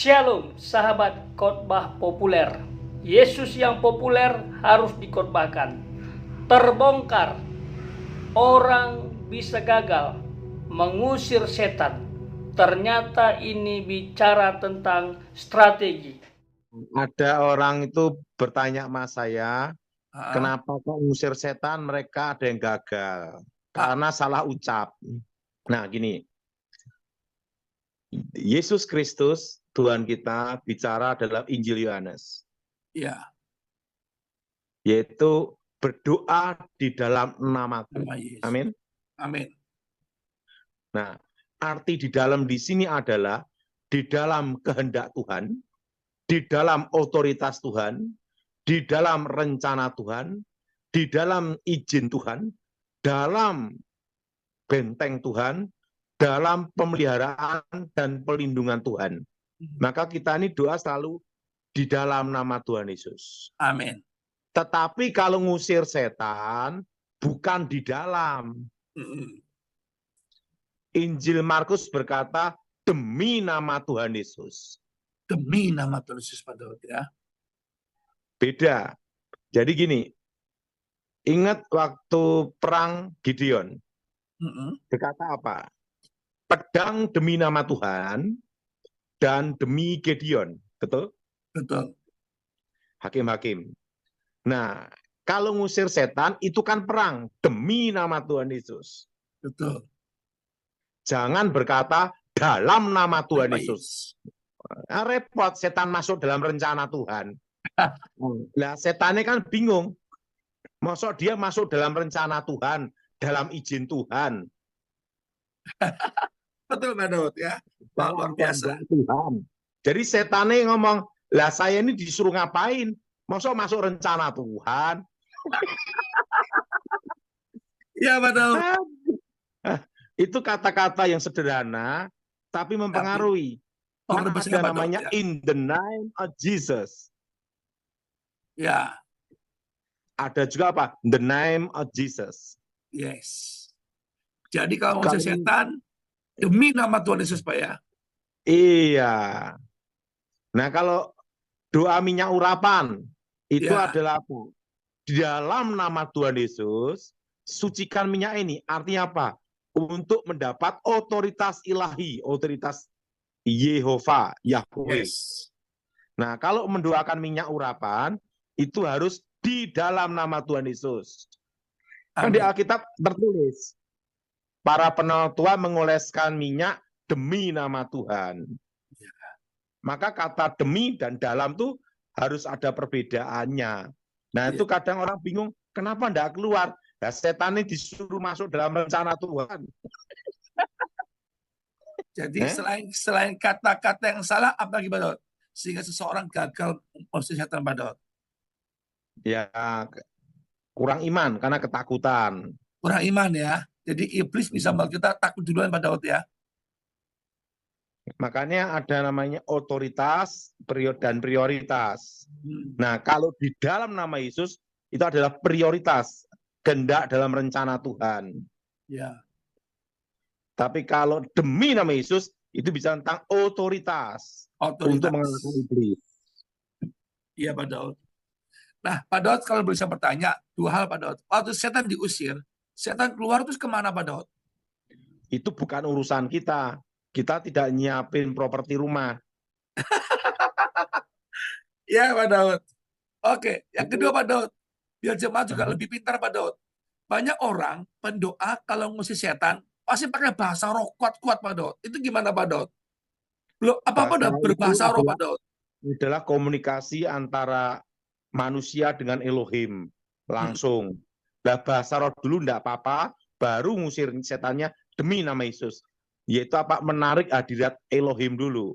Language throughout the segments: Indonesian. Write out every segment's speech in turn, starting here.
Shalom, sahabat khotbah populer. Yesus yang populer harus dikhotbahkan. Terbongkar, orang bisa gagal mengusir setan. Ternyata ini bicara tentang strategi. Ada orang itu bertanya sama saya, Ah, kenapa kok ngusir setan mereka ada yang gagal? Karena salah ucap. Nah, gini. Yesus Kristus, Tuhan kita, bicara dalam Injil Yohanes. ya, Yaitu berdoa di dalam namaku. nama Yesus. Amin. Amin. Nah, arti di dalam di sini adalah di dalam kehendak Tuhan, di dalam otoritas Tuhan, di dalam rencana Tuhan, di dalam izin Tuhan, dalam benteng Tuhan, dalam pemeliharaan dan pelindungan Tuhan. Maka kita ini doa selalu di dalam nama Tuhan Yesus. Amin. Tetapi kalau ngusir setan, bukan di dalam. Injil Markus berkata, demi nama Tuhan Yesus. Demi nama Tuhan Yesus Pak Daud ya. Beda. Jadi gini, ingat waktu perang Gideon, berkata apa? Pedang demi nama Tuhan dan demi Gideon. Betul? Betul. Hakim-hakim. Nah, kalau ngusir setan itu kan perang demi nama Tuhan Yesus. Betul. Jangan berkata dalam nama Tuhan Nama Yesus. Nah, repot, setan masuk dalam rencana Tuhan. Nah, setannya kan bingung. Maksud dia masuk dalam rencana Tuhan, dalam izin Tuhan. Betul Pak Daud ya. Wah, luar biasa. Tuhan. Jadi setannya ngomong, lah saya ini disuruh ngapain? Maksud masuk rencana Tuhan. Ya Pak Daud. Itu kata-kata yang sederhana, tapi mempengaruhi. Maka ada namanya ya. in the name of Jesus. Ya. Ada juga apa? The name of Jesus. Yes. Jadi kalau ngusir setan, demi nama Tuhan Yesus Pak ya. Iya. Nah kalau doa minyak urapan, itu adalah apa? Di dalam nama Tuhan Yesus, sucikan minyak ini. Artinya apa? Untuk mendapat otoritas ilahi, otoritas Yehova, Yahweh. Yes. Nah, kalau mendoakan minyak urapan, itu harus di dalam nama Tuhan Yesus. Kan di Alkitab tertulis, para penatua mengoleskan minyak demi nama Tuhan. Maka kata demi dan dalam tuh harus ada perbedaannya. Nah, itu kadang orang bingung, kenapa enggak keluar? Nah, setan ini disuruh masuk dalam rencana Tuhan. Jadi selain kata-kata yang salah, apa lagi Pak Daud? Sehingga seseorang gagal mengusir setan Pak Daud. Ya, kurang iman karena ketakutan. Kurang iman ya. Jadi iblis bisa membuat kita takut duluan Pak Daud ya. Makanya ada namanya otoritas dan prioritas. Nah, kalau di dalam nama Yesus, itu adalah prioritas. Kehendak dalam rencana Tuhan. Ya. Tapi kalau demi nama Yesus, itu bisa tentang otoritas. Untuk mengalahkan iblis. Iya Pak Daud. Nah Pak Daud kalau bisa bertanya, dua hal Pak Daud. Waktu setan diusir, setan keluar terus kemana Pak Daud? Itu bukan urusan kita. Kita tidak nyiapin properti rumah. Ya Pak Daud. Oke, yang kedua Pak Daud. Biar jemaat juga lebih pintar Pak Daud. Banyak orang pendoa kalau ngusir setan pasti pakai bahasa roh kuat-kuat Pak Daud. Itu gimana Pak Daud? Belum apa-apa udah berbahasa roh Pak Daud. Adalah komunikasi antara manusia dengan Elohim langsung. Nah, bahasa roh dulu enggak apa-apa, baru ngusir setannya demi nama Yesus. Yaitu apa? Menarik hadirat Elohim dulu.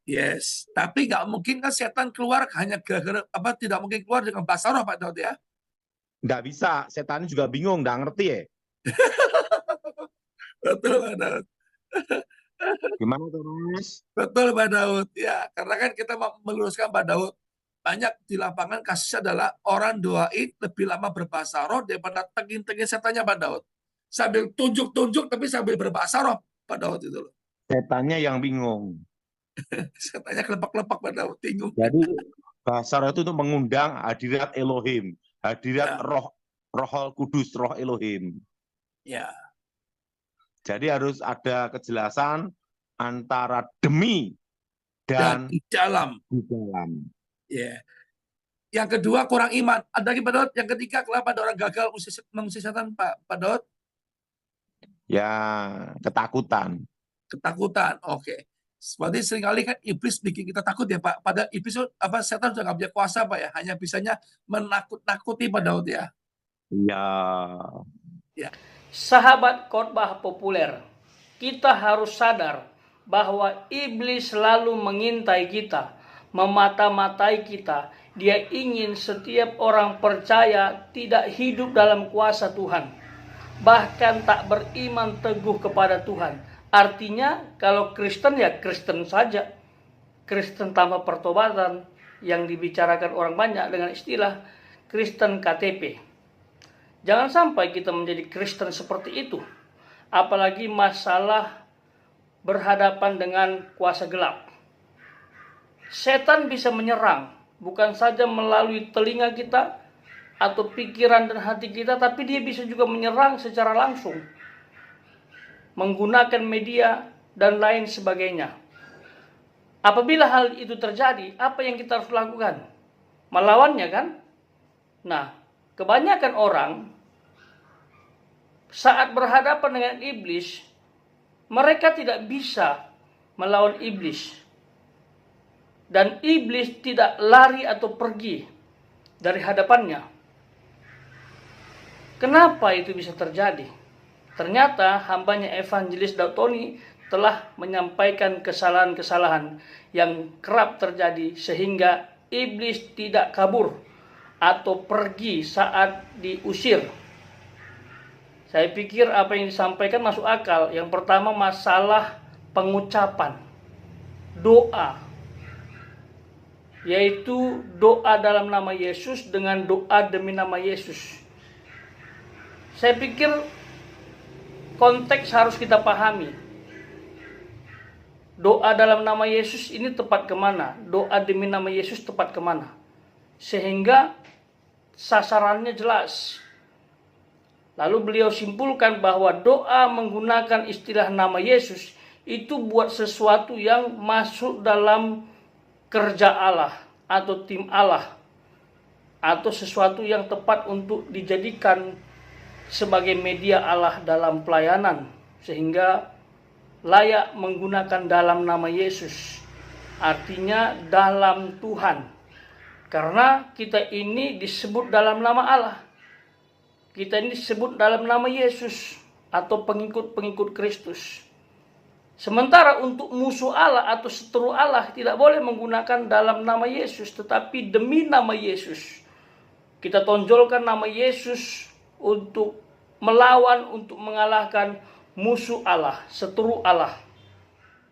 Yes, tapi nggak mungkin kan setan keluar hanya gara-gara apa, tidak mungkin keluar dengan bahasa roh Pak Daud ya. Nggak bisa, setan juga bingung, nggak ngerti ya. Betul Pak Daud. Gimana terus? Betul Pak Daud ya, karena kan kita meluruskan Pak Daud, banyak di lapangan kasusnya adalah orang doain lebih lama berbahasa roh daripada tegin-tegin setannya Pak Daud. Sambil tunjuk-tunjuk tapi sambil berbahasa roh Pak Daud itu loh. Setannya yang bingung. Setannya kelepak-kelepak Pak Daud, bingung. Jadi bahasa roh itu untuk mengundang hadirat Elohim, hadirat Ya, roh kudus, roh Elohim. ya. Jadi harus ada kejelasan antara demi Dan dan di dalam. di dalam. Ya. Yang kedua kurang iman. Ada lagi Pak Daud. Yang ketiga kenapa ada orang gagal mengusir setan Pak Daud? Ya, ketakutan. Ketakutan. Oke. Berarti seringkali kan iblis bikin kita takut ya Pak. Padahal iblis setan sudah nggak punya kuasa Pak ya. Hanya bisanya menakut-nakuti Pak Daud ya. Ya, Ya. Sahabat khotbah populer, kita harus sadar bahwa iblis selalu mengintai kita, memata-matai kita. Dia ingin setiap orang percaya tidak hidup dalam kuasa Tuhan, bahkan tak beriman teguh kepada Tuhan. Artinya kalau Kristen ya Kristen saja, Kristen tanpa pertobatan, yang dibicarakan orang banyak dengan istilah Kristen KTP. Jangan sampai kita menjadi Kristen seperti itu, apalagi masalah berhadapan dengan kuasa gelap. Setan bisa menyerang bukan saja melalui telinga kita atau pikiran dan hati kita, tapi dia bisa juga menyerang secara langsung menggunakan media dan lain sebagainya. Apabila hal itu terjadi, apa yang kita harus lakukan? Melawannya kan? Nah, kebanyakan orang saat berhadapan dengan iblis, mereka tidak bisa melawan iblis. Dan iblis tidak lari atau pergi dari hadapannya. Kenapa itu bisa terjadi? Ternyata hambanya Evangelis Daud Tony telah menyampaikan kesalahan-kesalahan yang kerap terjadi sehingga iblis tidak kabur atau pergi saat diusir. Saya pikir apa yang disampaikan masuk akal. Yang pertama masalah pengucapan doa, yaitu doa dalam nama Yesus dengan doa demi nama Yesus. Saya pikir konteks harus kita pahami. Doa dalam nama Yesus ini tepat kemana? Doa demi nama Yesus tepat kemana? Sehingga sasarannya jelas. Lalu beliau simpulkan bahwa doa menggunakan istilah nama Yesus itu buat sesuatu yang masuk dalam kerja Allah atau tim Allah, atau sesuatu yang tepat untuk dijadikan sebagai media Allah dalam pelayanan, sehingga layak menggunakan dalam nama Yesus, artinya dalam Tuhan, karena kita ini disebut dalam nama Allah, kita ini disebut dalam nama Yesus atau pengikut-pengikut Kristus. Sementara untuk musuh Allah atau seteru Allah tidak boleh menggunakan dalam nama Yesus, tetapi demi nama Yesus. Kita tonjolkan nama Yesus untuk melawan, untuk mengalahkan musuh Allah, seteru Allah.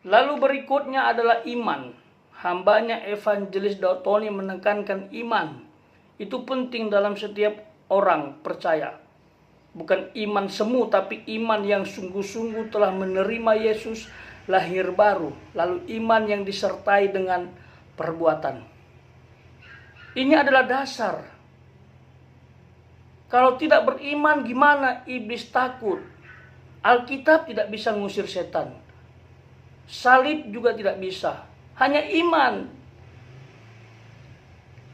Lalu berikutnya adalah iman. Hambanya Evangelis Daud Tony menekankan iman. Itu penting dalam setiap orang percaya. Bukan iman semu, tapi iman yang sungguh-sungguh telah menerima Yesus, lahir baru. Lalu iman yang disertai dengan perbuatan. Ini adalah dasar. Kalau tidak beriman, gimana iblis takut? Alkitab tidak bisa ngusir setan. Salib juga tidak bisa. Hanya iman.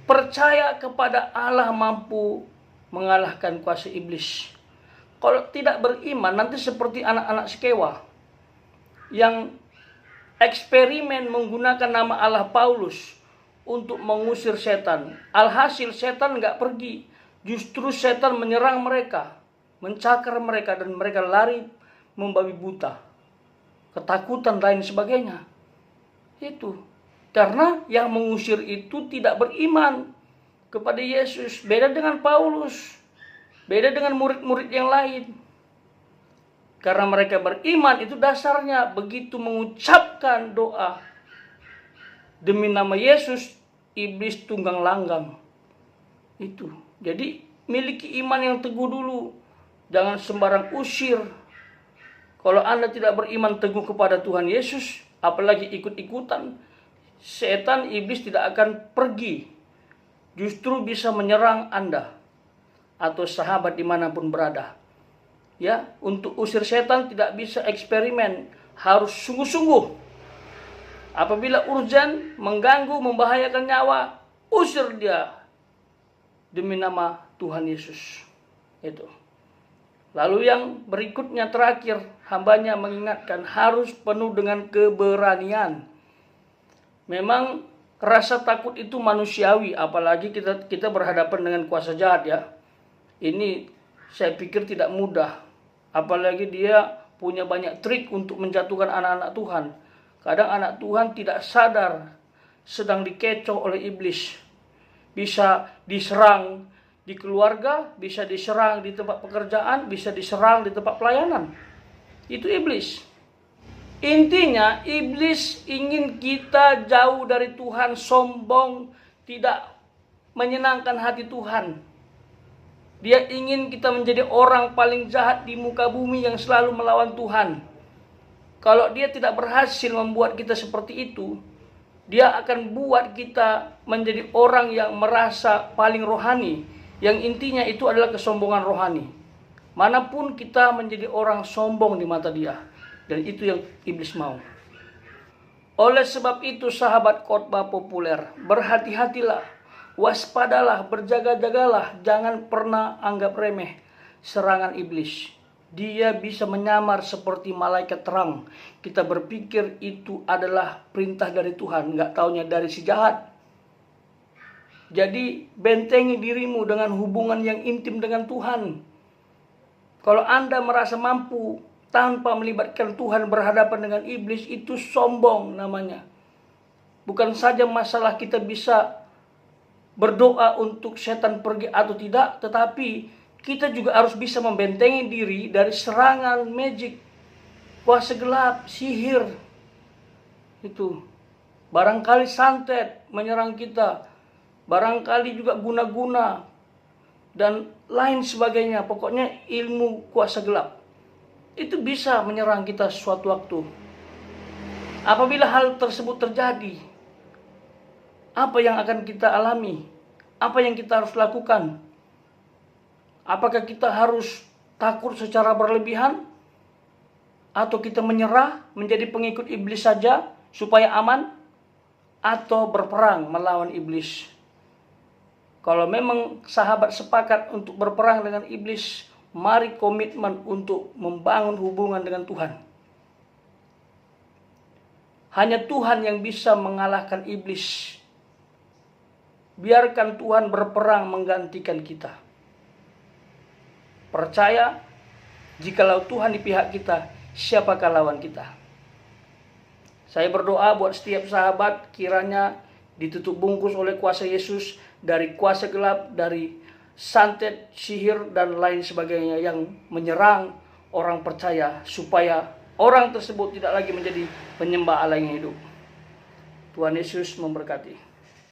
Percaya kepada Allah mampu mengalahkan kuasa iblis. Kalau tidak beriman, nanti seperti anak-anak Skewa yang eksperimen menggunakan nama Allah Paulus untuk mengusir setan. Alhasil setan nggak pergi, justru setan menyerang mereka, mencakar mereka, dan mereka lari membabi buta, ketakutan lain sebagainya. Itu karena yang mengusir itu tidak beriman kepada Yesus. Beda dengan Paulus, beda dengan murid-murid yang lain. Karena mereka beriman, itu dasarnya begitu mengucapkan doa demi nama Yesus, iblis tunggang langgang. Itu. Jadi miliki iman yang teguh dulu. Jangan sembarang usir. Kalau Anda tidak beriman teguh kepada Tuhan Yesus, apalagi ikut-ikutan, setan iblis tidak akan pergi. Justru bisa menyerang Anda atau sahabat dimanapun berada. Ya, untuk usir setan tidak bisa eksperimen, harus sungguh-sungguh. Apabila urgen, mengganggu, membahayakan nyawa, usir dia demi nama Tuhan Yesus. Itu. Lalu yang berikutnya terakhir, hambanya mengingatkan harus penuh dengan keberanian. Memang rasa takut itu manusiawi, apalagi kita berhadapan dengan kuasa jahat ya. Ini saya pikir tidak mudah. Apalagi dia punya banyak trik untuk menjatuhkan anak-anak Tuhan. Kadang anak Tuhan tidak sadar sedang dikecoh oleh iblis. Bisa diserang di keluarga, bisa diserang di tempat pekerjaan, bisa diserang di tempat pelayanan. Itu iblis. Intinya iblis ingin kita jauh dari Tuhan, sombong, tidak menyenangkan hati Tuhan. Dia ingin kita menjadi orang paling jahat di muka bumi yang selalu melawan Tuhan. Kalau dia tidak berhasil membuat kita seperti itu, dia akan buat kita menjadi orang yang merasa paling rohani, yang intinya itu adalah kesombongan rohani. Manapun kita menjadi orang sombong di mata dia, dan itu yang iblis mau. Oleh sebab itu sahabat khotbah populer, berhati-hatilah, waspadalah, berjaga-jagalah, jangan pernah anggap remeh serangan iblis. Dia bisa menyamar seperti malaikat terang. Kita berpikir itu adalah perintah dari Tuhan, nggak taunya dari si jahat. Jadi bentengi dirimu dengan hubungan yang intim dengan Tuhan. Kalau Anda merasa mampu tanpa melibatkan Tuhan berhadapan dengan iblis, itu sombong namanya. Bukan saja masalah kita bisa berdoa untuk setan pergi atau tidak, tetapi kita juga harus bisa membentengi diri dari serangan magic, kuasa gelap, sihir. Itu barangkali santet menyerang kita, barangkali juga guna-guna dan lain sebagainya. Pokoknya ilmu kuasa gelap itu bisa menyerang kita suatu waktu. Apabila hal tersebut terjadi, apa yang akan kita alami? Apa yang kita harus lakukan? Apakah kita harus takut secara berlebihan? Atau kita menyerah menjadi pengikut iblis saja supaya aman? Atau berperang melawan iblis? Kalau memang sahabat sepakat untuk berperang dengan iblis, mari komitmen untuk membangun hubungan dengan Tuhan. Hanya Tuhan yang bisa mengalahkan iblis. Biarkan Tuhan berperang menggantikan kita. Percaya, jikalau Tuhan di pihak kita, siapakah lawan kita? Saya berdoa buat setiap sahabat, kiranya ditutup bungkus oleh kuasa Yesus dari kuasa gelap, dari santet, sihir, dan lain sebagainya yang menyerang orang percaya, supaya orang tersebut tidak lagi menjadi penyembah Allah yang hidup. Tuhan Yesus memberkati.